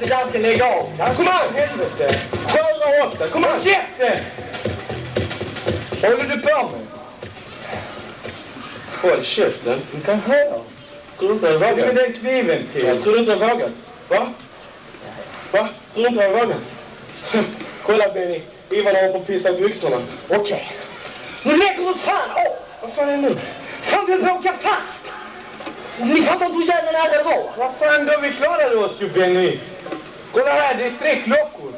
inte dansken lägga av. Kom an, helvete. 708, kom an. Käften! Vad håller du på med? Håll käften. Du kan höra. Tror du inte jag vågar? Med den kniven till. Jag tror inte jag vågar. Va? Va? Tror du inte jag vågar? Kolla Benny. Ivan har på att pissa byxorna. Okej. Nu lägger du fan av! Vad fan är det nu? Fan, vi åka fast! Ni fattar inte hur jävla nära det var. Vad fan då, vi klarade oss ju Benny. Kolla här, det är 3 klockor.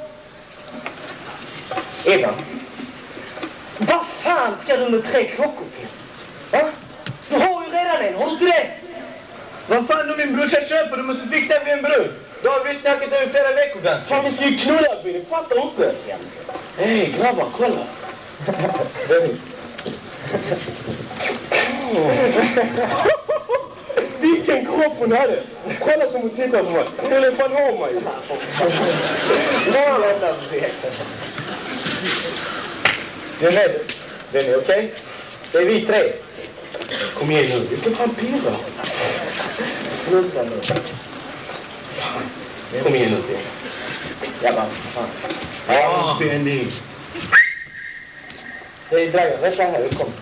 Eva. Vad fan ska du med 3 klockor till? Va? Du har ju redan en, har du inte det? Vad fan om min brorsa köper, du måste fixa med en brud. Då har vi snackat över flera veckor ganska. Fan, vi ska ju knulla Benny, fattar inte? Hej grabbar, kolla. Benny. Vilken kropp hon hade. Kolla som hon tittar på mig. Hon är fan av mig. Det är med. Den är okej? Det är vi 3. Kom igen nu. Vi ska fan pisa. Sluta nu. Kom igen nu. Jag bara, fan. Ja, Benny. Det är Dragan. Vänta här, kom.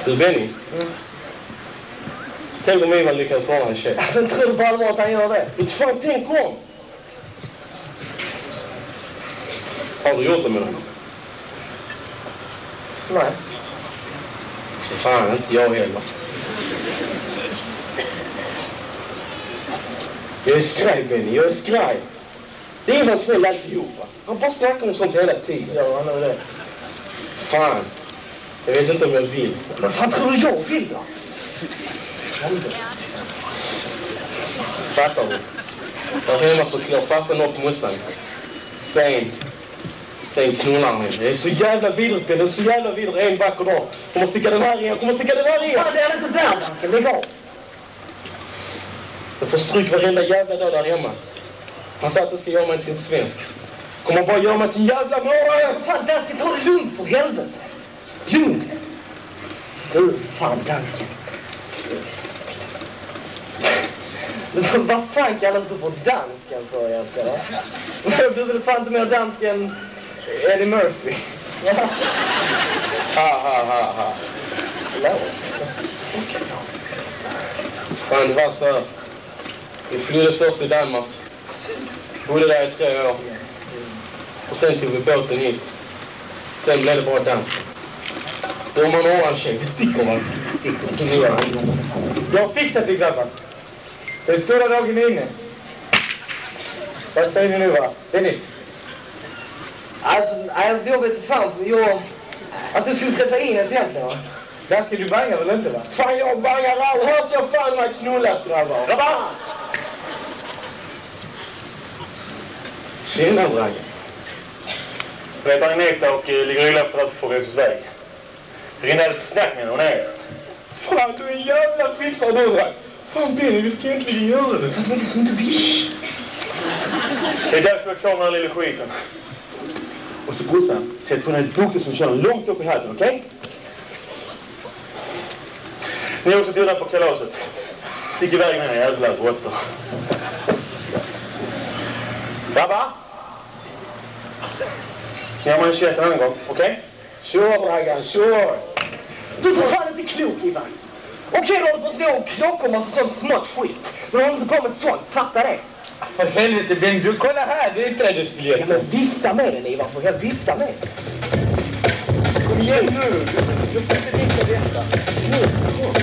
Du Benny? Tänk om Ivan lyckas vara en tjej. Jag tror på allvar att han gör det. Inte fan, tänk om! Har du gjort det med dem? Nej. Så fan, inte jag heller. Jag är skraj Benny, jag är skraj. Det är Ivans fel alltihopa. Han bara snackar om sånt hela tiden. Ja, han är det. Fan. Jag vet inte om jag vill. Men fan tror du jag vill då? Fattar du? Där hemma så klår farsan upp mussan. Sen knullar han. Det är så jävla vidrigt. Det är så jävla vidrigt en vacker dag. Kommer sticka den här igen. Kommer sticka den här igen. Fan, det är inte där man ska lägga av. Jag får stryk varenda jävla dag där hemma. Han sa att det ska göra mig till en svensk. Kommer bara göra mig till en jävla mål. Fan, dansken, ta det lugnt för helvete. Lugn. Du, fan, dansken. Vad fan kallas du för dansken för egentligen? Du vill fan inte mer dansken Eddie Murphy. Ha. Fan, det var så här. Vi flydde först i Danmark. Bodde där i 3 år. Och sen tog vi båten hit. Sen blev det bara dans. Då har man ordnar en tjej. Vi sticker va? Vi sticker. Jag har fixat det grabbar. Det är stora dagen inne. Vad säger ni nu va? Det är ni. Alltså jag vet inte fan. Jag skulle träffa Ines egentligen va? Där ska du banga väl inte va? Fan jag bangar aldrig. Här ska fan man knullas grabbar. Grabbar! Tjena Dragan. Jag vet Agneta och ligger illa efter att få resas väg. Jag ringde lite snack med hon är. Fan du är en jävla fixare du Dragan. Fan Benny, vi ska egentligen göra det. Fan det är så inte visch. Det är därför jag är klar med den lilla skiten. Och så brorsan, sätt på den här bukten som kör långt upp i halsen, okej? Ni är också bjudna på kalaset. Stick iväg med den jävla råttor. Grabbar? Gör man en tjänst en annan gång, okej? Sure Dragan, sure. Du är för fan inte klok Ivan. Okej, du håller på att slå om klockor och massa sånt smått skit. Men du håller inte på med sånt, fatta det. För helvete Ben, du kolla här, det är trädhusbiljett. Ja men vifta med den Ivan, för helvete, vifta med den. Kom igen nu, du får inte vifta detta. Nu, kom.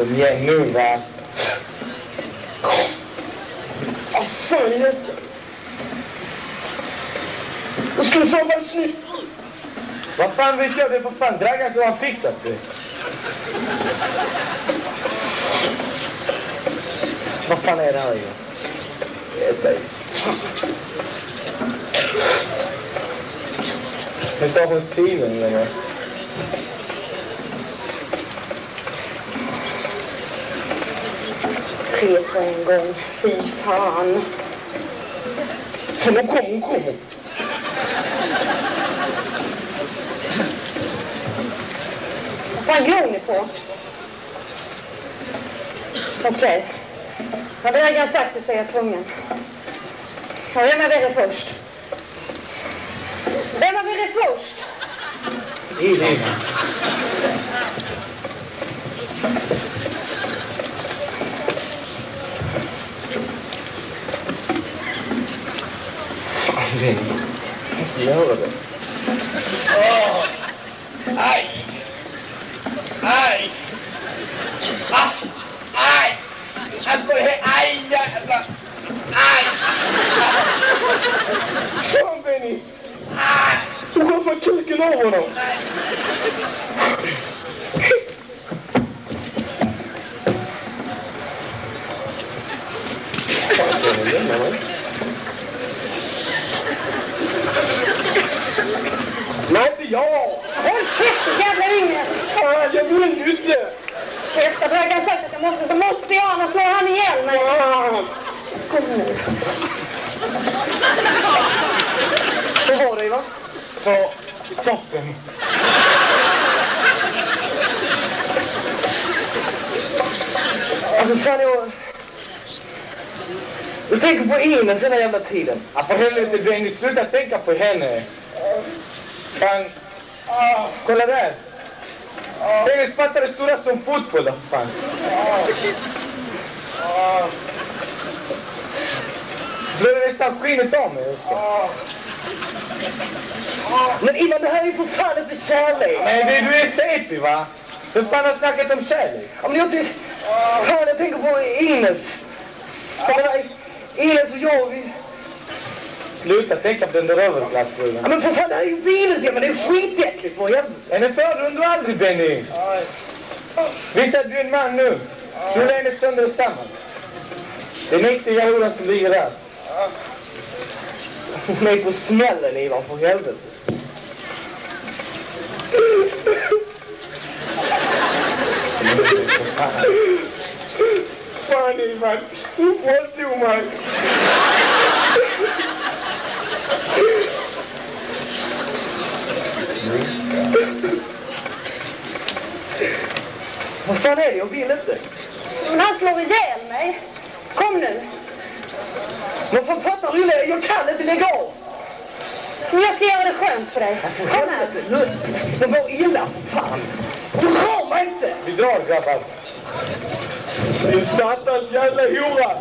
Kom igen nu, va? Kom. Vad fan är det? Då ska du fan vara snygg. Vad fan vet jag? Det är för fan Dragan som har fixat det. Vad fan är det här? Nu tar hon silen längre. Tre på en gång. Fy fan. Så hon kommer. Vad fan glor ni på? Okej. Vad Dragan sagt det säger jag tvungen. Ja, vem är det först? Vem var det först? Elin. Fan, Benny. Jag måste göra det. Åh! Aj! Aj! Ah! Aj! Aj, jävlar! Aj! Fan, Benny! Du går för kuken av honom. Fan, Benny, lämna mig. Nej, inte jag! Håll käften, jävla yngre! Fan, jag vill ju inte! Käften, Dragan sagt att jag måste, så måste jag, annars slår han ihjäl mig. Kom nu. Så var det, va? På toppen. Alltså, fan, jag tänker på Ines den här jävla tiden. Ja, för helvete, Benny, sluta tänka på henne. Fan, kolla där. Hennes pattar är stora som fotboll, då, fan. Blöder nästan skinet av mig också. Men Ivan, det här är för fan inte kärlek. Nej, du är CP, va? Hur fan har snackat om kärlek? Ja, men jag tänker på Ines. Ines och jag, vi... Sluta tänka på den där överklassbruden. Ja, men för fan, det här är ju bilet, men det är skitäckligt, vad jävla... Henne fördrar du aldrig, Benny. Visa att du är en man nu. Du är henne sönder och samman. Det är mäktiga horan som ligger där. Hon är på smällen, Ivan, för helvete. Fan, Ivan. Vad tog man? Vad fan är det? Jag vill inte. Men han slår ihjäl mig. Kom nu. Vad fan fattar du? Jag kan inte lägga av. Men jag ska göra det skönt för dig. Kom här. Nu, det var illa, för fan. Du rör mig inte. Vi drar, grabbar. Din satans jävla hora.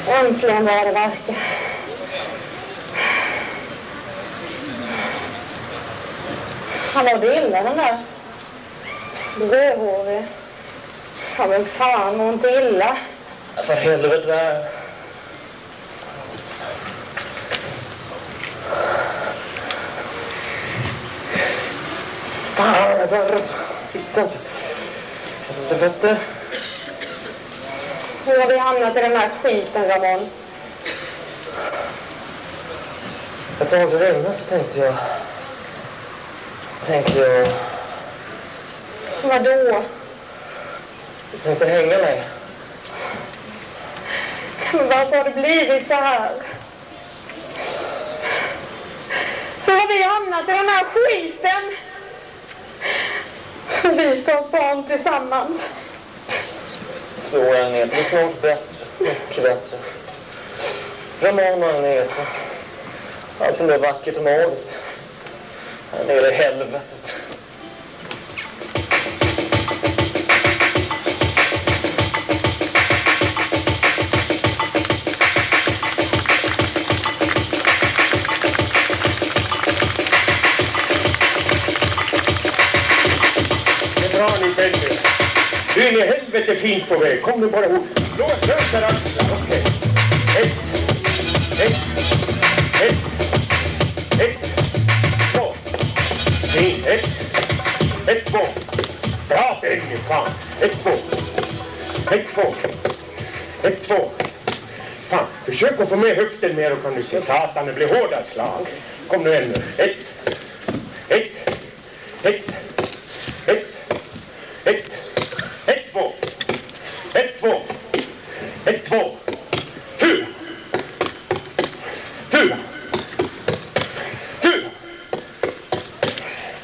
Äntligen var det verkar. Han var det illa, den där. Rödhårig. Ja, men fan, var inte illa. För helvete, det här. Fan, det var så hittat. Helvete. Hur har vi hamnat i den här skiten, Ramon? Jag tog det redan så tänkte jag... Vadå? Jag tänkte hänga mig. Men varför har det blivit så här? Hur har vi hamnat i den här skiten? Vi ska ha barn tillsammans. Så Agneta, det är snart bättre. Mycket bättre. Ramona och Agneta. Allt som är vackert och magiskt. Här nere i helvetet. Du är i helvete fint på väg. Kom nu bara ihåg. Låt lösa axlar. Okej. Ett. Två. Fint. Ett, två. Bra, Benny. Fan. Ett, två. Fan, försök att få med höften mer och kan du se. Satan, det blir hårda slag. Kom nu ännu. Ett. Två. Fyra.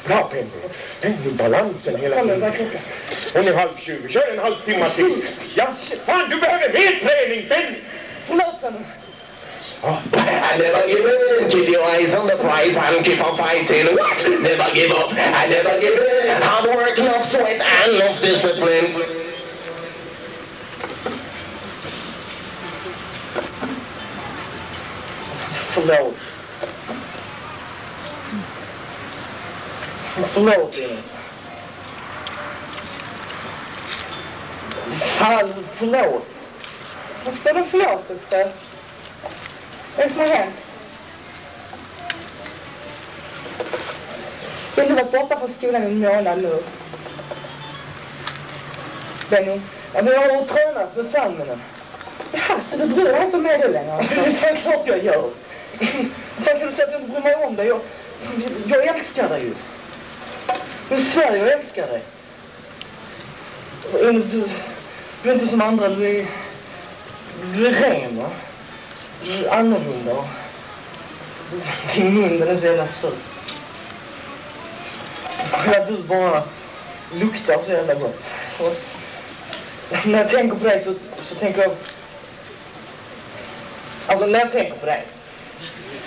Bra, Penny. Penny, balansen hela tiden. Hon är 11:30. Kör en halvtimme till. Ja, fan, du behöver mer träning, Penny. Förlåt henne. I never give in. Keep your eyes on the prize and keep on fighting. What? Never give up. I never give in. Hard work, love, sweat, and love discipline. Förlåt, Ines. Fan, förlåt. Vad ska du förlåt efter? Vad är det som har hänt? Vill du vara borta från skolan en månad nu? Benny? Ja, men jag har tränat med Salminen. Jaha, så du bryr dig inte om mig längre? Det är klart jag gör. Fan, kan du säga att jag inte bryr mig om dig? Jag älskar dig ju. Men Sverige, jag älskar dig. Ines, du är inte som andra. Du är ren, va? Du är annorlunda. Din mun, den är så jävla söt. Ja, du bara luktar så jävla gott. Och när jag tänker på dig så tänker jag... Alltså, när jag tänker på dig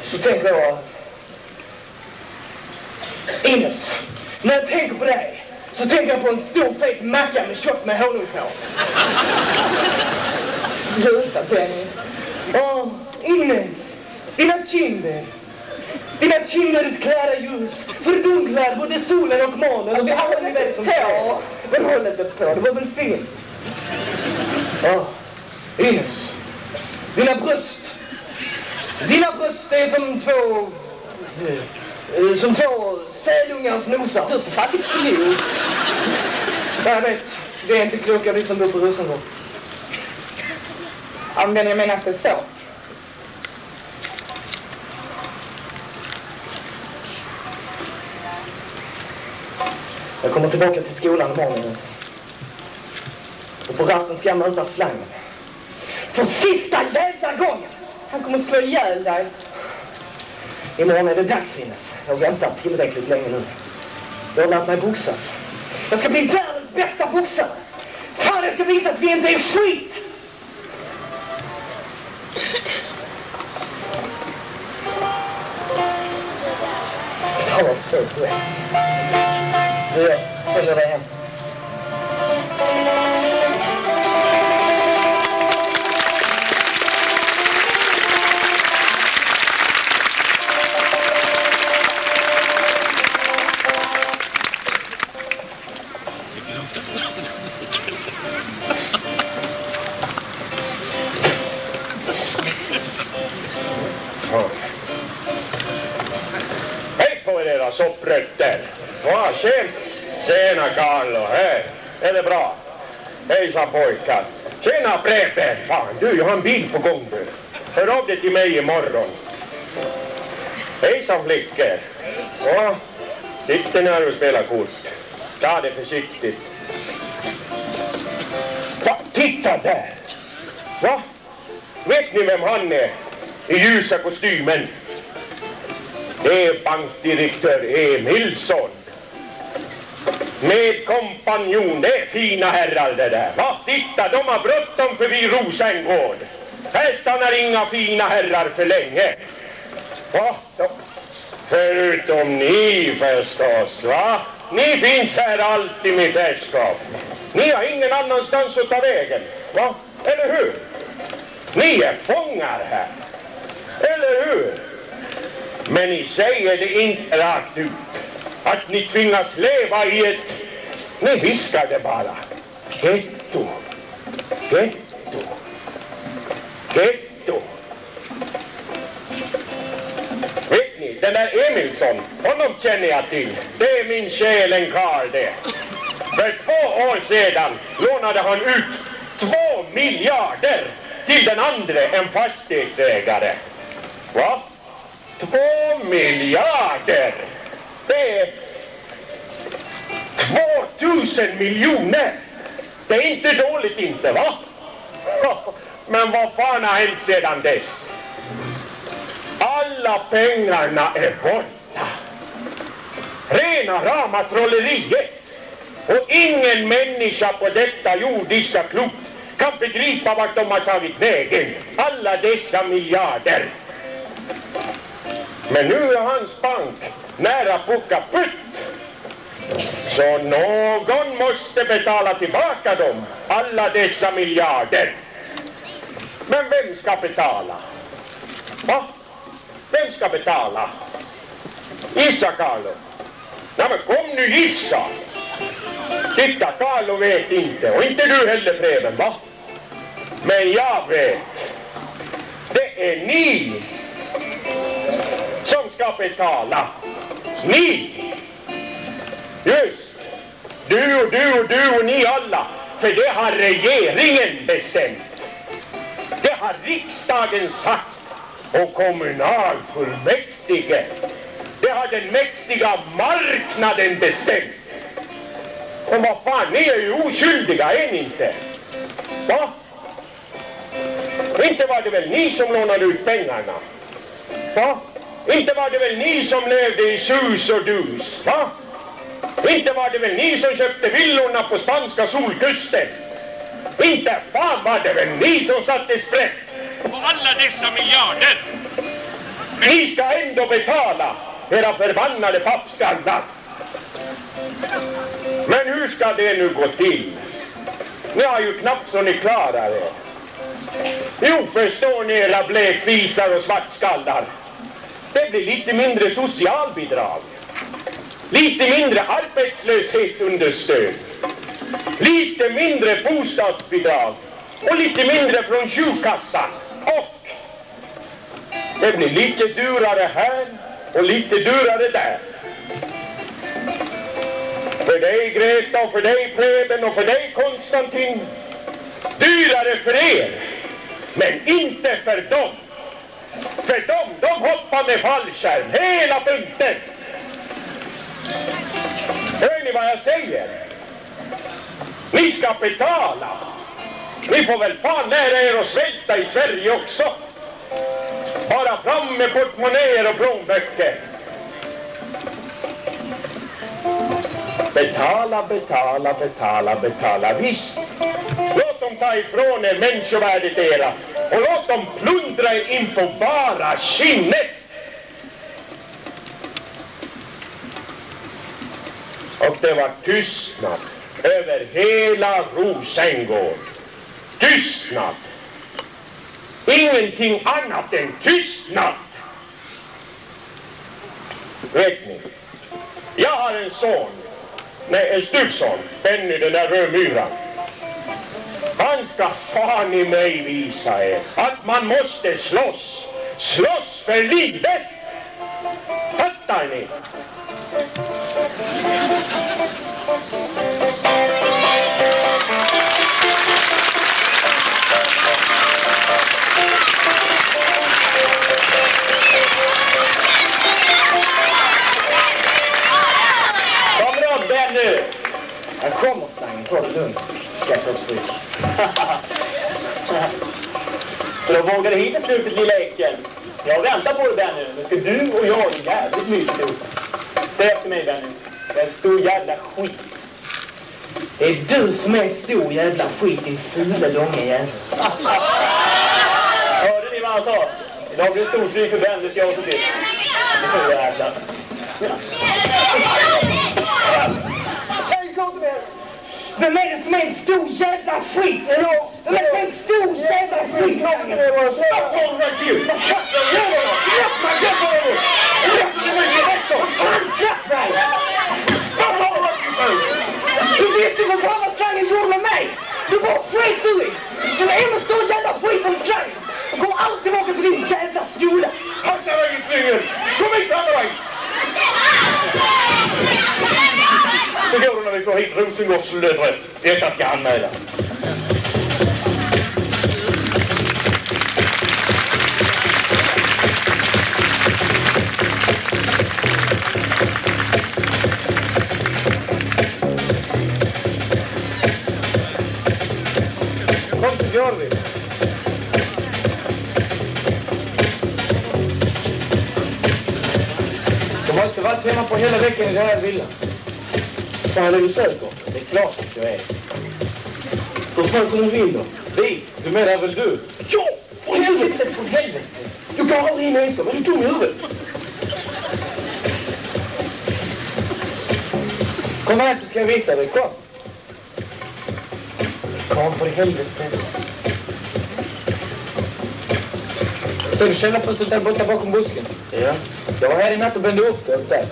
så tänker jag... Ines, när jag tänker på dig så tänker jag på en stor fet macka med kött med honung på. Sluta, Benny. Åh, Ines, dina kinder är klara ljus, fördunklar både solen och månen och vi alla ni vet som sker. Men håll inte på, det var väl fint. Åh, Ines, dina bröst är som två sälungars nosar. Du är faktiskt klok. Jag vet, det är inte kloka vi som bor på Rosengård. Ja, men jag menar inte så. Jag kommer tillbaka till skolan imorgon. Och på rasten ska jag möta slangen. För sista jävla gången! Han kommer slå ihjäl dig. Imorgon är det dags, Ines. Jag väntar tillräckligt länge nu. Jag har lärt mig boxas. Jag ska bli världens bästa boxare. Fan, jag ska visa att vi inte är skit! Fan vad söt du är. Du, jag följer dig hem. Hej på er era sopprötter! Ja, tjena Carlo, hej! Är det bra? Hejsan pojkar! Tjena Preben! Fan du, jag har en bil på gång nu. Hör av dig till mig imorgon. Hejsan flickor! Ja, sitter när du spelar kort. Ta det försiktigt. Va, titta där! Va? Vet ni vem han är? I ljusa kostymen. Det är bankdirektör Emilsson. Med kompanjon, det är fina herrar det där. Va? Titta, de har bråttom förbi Rosengård. Här stannar inga fina herrar för länge. Va? Förutom ni förstås, va? Ni finns här alltid med färskap. Ni har ingen annanstans att ta vägen, va? Eller hur? Ni är fångar här. Eller hur? Men ni säger det inte rakt ut. Att ni tvingas leva i ett... Ni viskar det bara. Getto. Getto. Getto. Vet ni, den där Emilsson, honom känner jag till. Det är min själenkarl det. För 2 år sedan lånade han ut 2 miljarder till den andra, en fastighetsägare. Va? 2 miljarder! Det är 2000 miljoner! Det är inte dåligt inte, va? Men vad fan har hänt sedan dess? Alla pengarna är borta. Rena rama trolleriet. Och ingen människa på detta jordiska klot kan begripa vart de har tagit vägen. Alla dessa miljarder. Men nu är hans bank nära på kaputt. Så någon måste betala tillbaka dem. Alla dessa miljarder. Men vem ska betala? Va? Vem ska betala? Gissa, Carlo. Nej, men kom nu gissa. Titta, Carlo vet inte. Och inte du heller, Preben, va? Men jag vet. Det är ni som ska betala. Ni. Just. Du och ni alla. För det har regeringen bestämt. Det har riksdagen sagt. Och kommunalfullmäktige. Det har den mäktiga marknaden bestämt. Och vad fan, ni är ju oskyldiga, är ni inte? Va? Inte var det väl ni som lånade ut pengarna? Va? Inte var det väl ni som levde i sus och dus? Va? Inte var det väl ni som köpte villorna på spanska solkusten? Inte fan var det väl ni som satte sprätt på alla dessa miljarder? Men ni ska ändå betala era förbannade pappskallar. Men hur ska det nu gå till? Ni har ju knappt så ni klarar er. Jo, förstår ni era blekvisar och svartskallar. Det blir lite mindre socialbidrag. Lite mindre arbetslöshetsunderstöd. Lite mindre bostadsbidrag. Och lite mindre från sjukkassan. Och det blir lite dyrare här och lite dyrare där. För dig, Greta, och för dig, Preben, och för dig, Konstantin. Dyrare för er, men inte för dem. För de hoppar med fallskärm, hela bunten. Hör ni vad jag säger? Ni ska betala. Ni får väl fan lära er att svälta i Sverige också. Bara fram med portmonnäer och plånböcker. Betala, betala, betala, betala. Visst. Låt dem ta ifrån er människovärdet era. Och låt dem plundra er in på bara skinnet. Och det var tystnad över hela Rosengård. Tystnad. Ingenting annat än tystnad. Vet ni? Jag har en son. Nej, en styvson. Benny, den där rödmyran. Han ska fan i mig visa er att man måste slåss. Slåss för livet. Fattar ni? Kamrat Benny! Jag kommer Slang, ta det lugnt. Släpp oss fri. Så då vågade hit i slutet i leken. Jag väntar på dig, Benny. Nu ska du och jag jävligt mycket ihop. Säg efter mig, Benny. Det är en stor jävla skit. Det är du som är en stor jävla skit, din fula långa jävel. Hörde ni vad han sa? Idag blir det storstryk för Benny, det ska jag också till. Det får jag jävla. Vem är det som är en stor jävla skit? Vem är det som är en stor jävla skit? Vad fan släpp mig! Du visste vad fan vad slangen gjorde med mig! Du var skit du i! Du är en stor jävla skit om slangen! Och går alltid tillbaka till din jävla skola! Passa dig i slingen! Kom hit andra väg! Så går du när vi får hit Rosengårds lövrätt. Detta ska anmälas. Kom till Jorvi. De har inte varit hemma på hela veckan i den här villan. Fan är du säker? Det är klart att jag är. Hur fan kommer vi in då? Vi? Du menar väl du? Ja! För helvete! För helvete! Du kan aldrig in ensam, men du dum i huvudet. Kom här så ska jag visa dig. Kom. Kom för helvete. Så du känner först där borta bakom busken? Ja. Jag var här i natt och brände upp det där.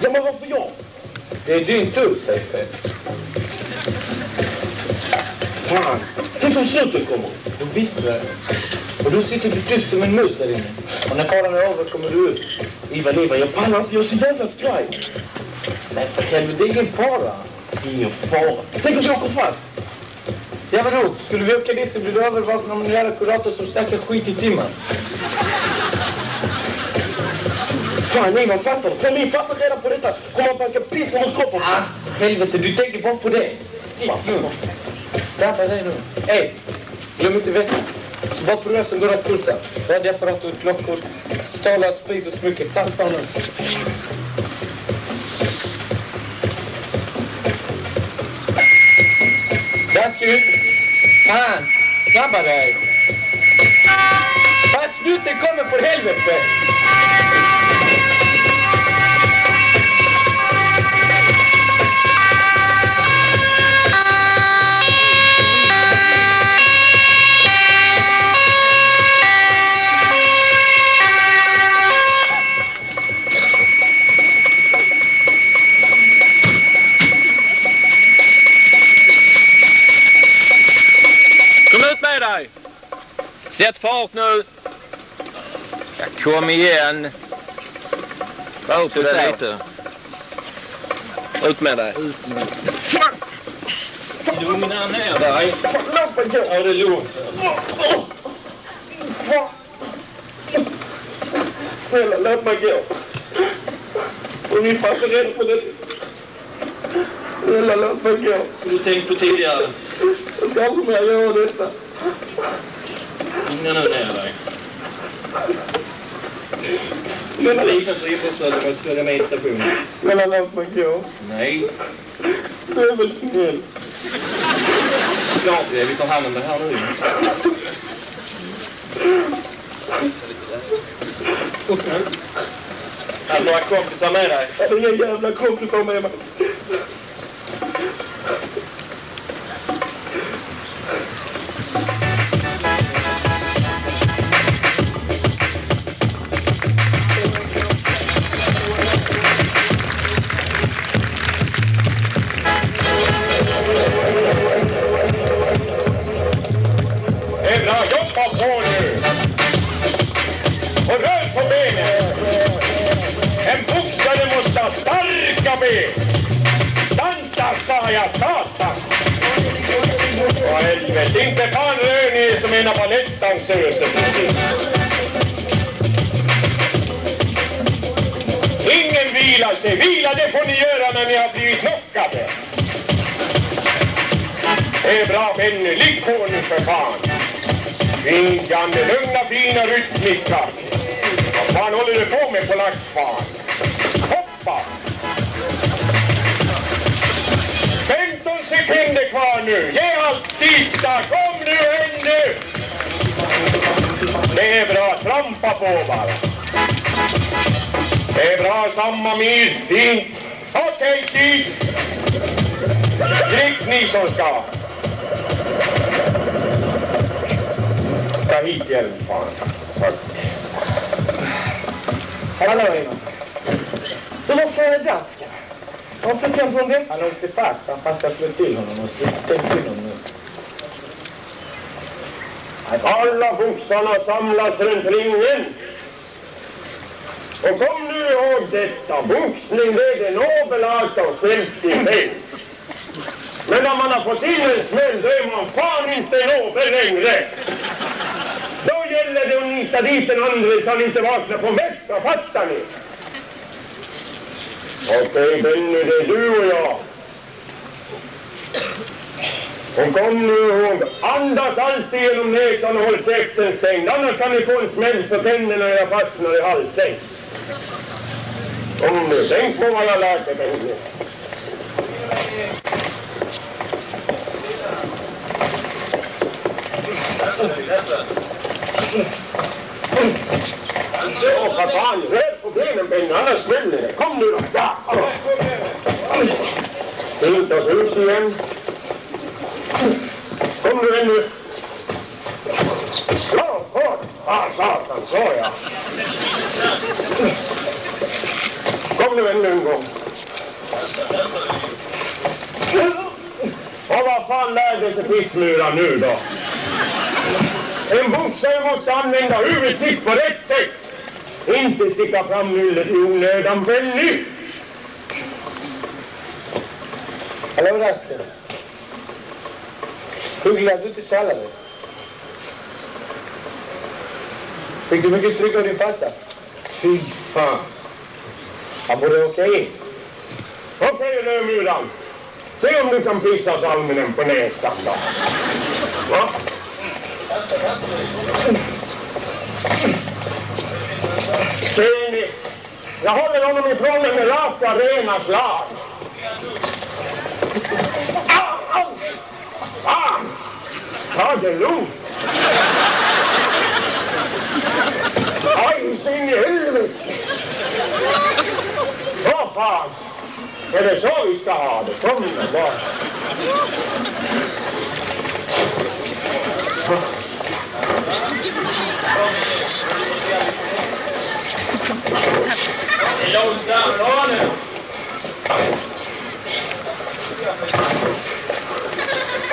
Ja, men varför jag? Det är din tur, säger Fred. Fan. Tänk om slutet kommer. Du visste det. Och du sitter du tyst som en mus där inne. Och när faran är över kommer du ut. Iva, jag pallar inte. Jag är så jävla skraj. Nej, för helvete, det är ingen fara. Ingen fara. Tänk om jag åker fast. Ja, vadå? Skulle vi åka dit så blir du övervakad av en jävla kurator som snackar skit i timmen. Fan, Ivan fattar det. Kan ni fatta reda på detta? Kommer man banka piss mot kroppen? Ah, helvete, du tänker bara på det. Stick nu. Snabba dig nu. Hej, glöm inte väskan. Så bara program som går att kursa. Radioapparater, klockor, stålar, sprit och smycken. Stampa nu. Där ska du... Fan, snabba dig. Fast snuten kommer för helvete. Sätt fart nu! Ja, kom igen! Var upp det lite. Ut med dig. Lugna ner dig. Ja, det är lugnt. Snälla, låt mig gå. Och ni fattar rädd på det. Snälla, låt mig gå. Du tänkte på tidigare. Jag ska aldrig mer göra detta. Lugna nu ner dig. Men Polisen får ifrågasätta att följa med i stationen. Snälla, låt mig gå. Nej. Du är väl snäll. Klart det, vi tar hand om det här nu. Upp nu. Har du några kompisar med dig? Jag har inga jävla kompisar med mig. Det är bra, jobba på nu! Och rör på benen! En boxare måste ha starka ben! Dansa, sa jag, satan! Åh, helvete, inte fan rör ni som ena balettdansöser. Ingen vilar sig. Vila, det får ni göra när ni har blivit knockade. Det är bra, Benny. Ligg på nu för fan. Fint, Janne. Lugna, fina, rytmiska. Vad fan håller du på med på laxfan? Hoppa! 15 sekunder kvar nu. Ge allt sista. Kom nu, ännu! Det är bra. Trampa på bara. Det är bra. Samma mil. Fint. Okej, tid. Drick ni som ska. Ta hit hjälp, fan. Tack. Hallå, Ivan. Du var före dansken. Har du sett den på en vecka? Han har inte fast. Han passar flöt till honom och stängt in honom nu. Alla boxarna samlas runt ringen. Och kom nu ihåg detta. Boxning, det är det nobel art of self-defense. Men när man har fått in en smäll, då är man fan inte nobel längre. Då gäller det att nita dit den andra så han inte vaknar på väcka, fattar ni? Okej, Benny, det är du och jag. Och kom nu ihåg, andas alltid genom näsan och håll käften stängd. Annars kan ni få en smäll så tänderna jag fastnar i halsen. Kom nu, tänk på vad jag lärt dig, Benny. Åh, vad fan, rädd på benen, Benny, annars smäller det. Kom nu då. Ja. Inte oss ut igen. Kom nu ännu. Slag hårt. Satan, sa jag. Kom nu ännu en gång. Och vad fan lärde sig pissmura nu då? En boxare måste använda huvudet sitt på rätt sätt. Inte sticka fram nyllet i onödan, Benny. Hallå, Rasken. Hur glad du till sallad? Fick du mycket stryk av din farsa? Fy fan. Han borde åka in. Okej, Rödmuran. Se om du kan pissa salminen på näsan då. Va? Ser ni? Jag håller honom ifrån mig med raka, rena slag. Au, au! Ah! Ta det lugnt. Aj, sin i helvete. Vad fan? Är det så vi ska ha det? Kom nu bara.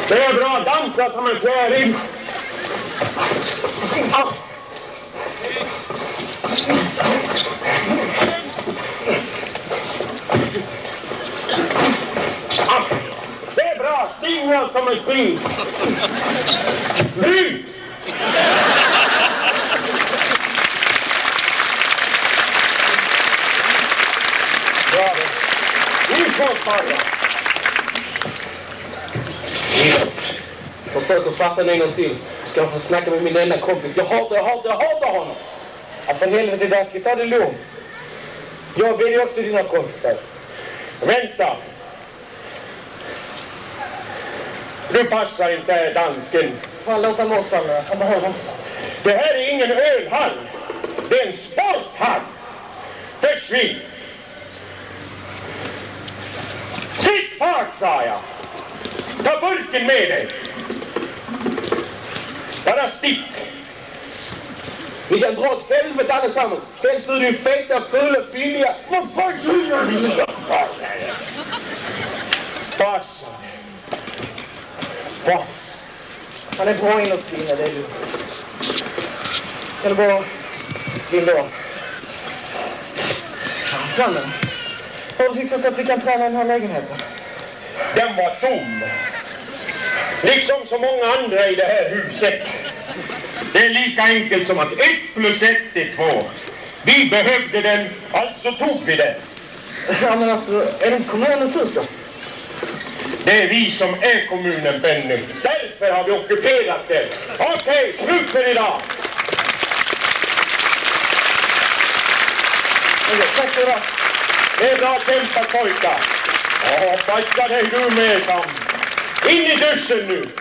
Det är bra, dansa som en fjäring. Ah. Ah. Det är bra, stinga som ett bin. Bryt! Bra det. Nu får falla. Försök att fasta en gång till. Ska jag få snacka med min enda kompis. Jag hatar honom. Att för helvete, Daske, ta det lugnt. Jag ber ju också dina kompisar. Vänta. Du passar inte, dansken. Fan, låt honom oss andra. Han behöver också. Det här är ingen ölhall. Det är en sporthall. Försvinn. Sitt fart, sa jag. Ta burken med dig. Bara stick. Vi kan dra åt helvete allesammans. Helst är du feta, fulla, billiga. Vad fan gör du? Passa. Va? Han är bra inåt inne, det är du. Kan du bara bilda om? Sanna, har du fixat så att vi kan träna den här lägenheten? Den var tom. Liksom så många andra i det här huset. Det är lika enkelt som att 1 + 1 är 2. Vi behövde den, alltså tog vi den. Ja, men alltså, är det inte kommunens hus då? Det är vi som är kommunen, Benny. Därför har vi ockuperat det. Okej, slut för idag. Det är bra kämpat, pojkar. Ja, passa dig du med, Sam. In i duschen nu.